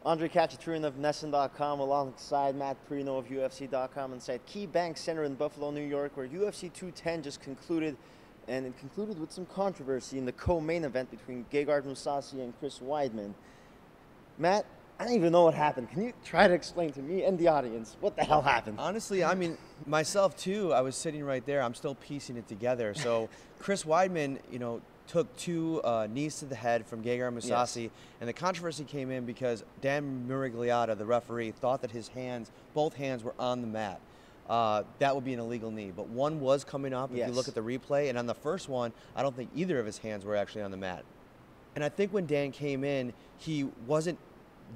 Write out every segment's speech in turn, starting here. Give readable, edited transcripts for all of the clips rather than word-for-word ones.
Andre Khachaturian of NESN.com alongside Matt Perino of UFC.com inside Key Bank Center in Buffalo, New York, where UFC 210 just concluded, and it concluded with some controversy in the co-main event between Gegard Mousasi and Chris Weidman. Matt, I don't even know what happened. Can you try to explain to me and the audience what the hell happened? Honestly, I mean, myself too, I was sitting right there. I'm still piecing it together. So Chris Weidman, took two knees to the head from Gegard Mousasi, Yes. and the controversy came in because Dan Miragliotta, the referee, thought that his hands, both hands, were on the mat. That would be an illegal knee, but one was coming up if Yes. you look at the replay, and on the first one, I don't think either of his hands were actually on the mat. And I think when Dan came in, he wasn't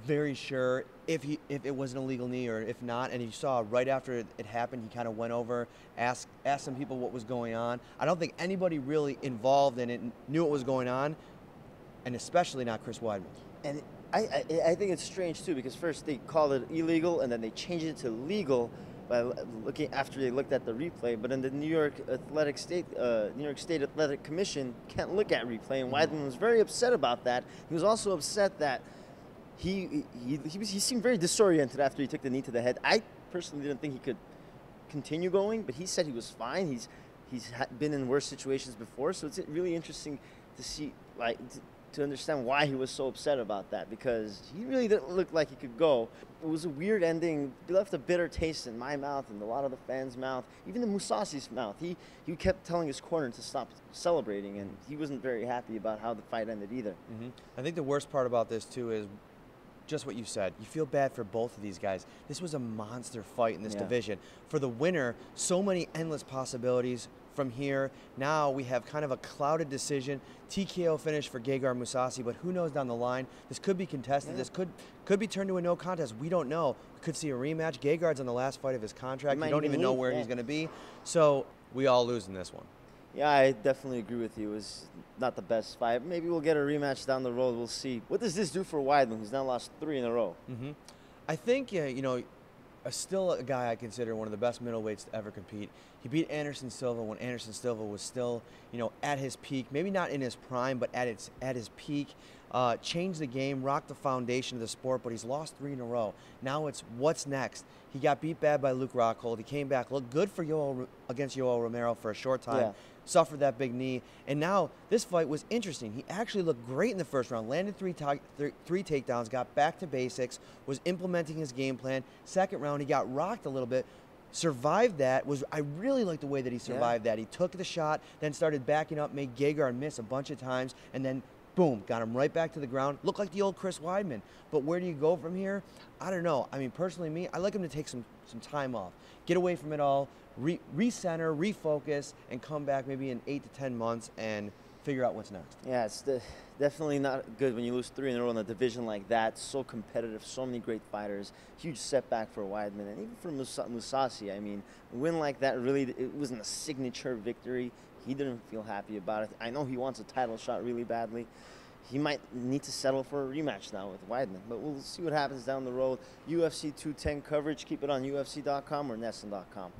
very sure if it was an illegal knee or if not, and you saw right after it happened, he kind of went over, asked some people what was going on. I don't think anybody really involved in it knew what was going on, and especially not Chris Weidman. And I think it's strange too, because first they called it illegal and then they changed it to legal by looking after they looked at the replay. But in the New York State Athletic Commission can't look at replay, and Weidman was very upset about that. He was also upset that he seemed very disoriented after he took the knee to the head. I personally didn't think he could continue going, but he said he was fine. He's been in worse situations before, so it's really interesting to see, to understand why he was so upset about that, because he really didn't look like he could go. It was a weird ending. It left a bitter taste in my mouth and a lot of the fans' mouth, even the Mousasi's mouth. He kept telling his corner to stop celebrating, and he wasn't very happy about how the fight ended either. I think the worst part about this too is just what you said. You feel bad for both of these guys. This was a monster fight in this division. For the winner, so many endless possibilities from here. Now we have kind of a clouded decision. TKO finish for Gegard Mousasi, but who knows down the line? This could be contested. This could be turned to a no contest. We don't know. We could see a rematch. Gegard's on the last fight of his contract. You don't even know where he's going to be. So we all lose in this one. Yeah, I definitely agree with you. It was not the best fight. Maybe we'll get a rematch down the road. We'll see. What does this do for Weidman, who's now lost 3 in a row? I think, still a guy I consider one of the best middleweights to ever compete. He beat Anderson Silva when Anderson Silva was still, at his peak. Maybe not in his prime, but at his peak. Changed the game, rocked the foundation of the sport, but he's lost 3 in a row. Now it's what's next. He got beat bad by Luke Rockhold. He came back, looked good for against Yoel Romero for a short time. Suffered that big knee, and now this fight was interesting. He actually looked great in the first round, landed three takedowns, got back to basics, was implementing his game plan. Second round, he got rocked a little bit, survived that. I really like the way that he survived that. He took the shot, then started backing up, made Gegard miss a bunch of times, and then boom, got him right back to the ground. Looked like the old Chris Weidman. But where do you go from here? I don't know. I mean, personally, I like him to take some time off, get away from it all, recenter, refocus, and come back maybe in 8 to 10 months and figure out what's next. Yeah, it's definitely not good when you lose 3 in a row in a division like that. So competitive, so many great fighters. Huge setback for Weidman, and even for Mousasi. I mean, a win like that, really, it wasn't a signature victory. He didn't feel happy about it. I know he wants a title shot really badly. He might need to settle for a rematch now with Weidman, but we'll see what happens down the road. UFC 210 coverage, keep it on UFC.com or NESN.com.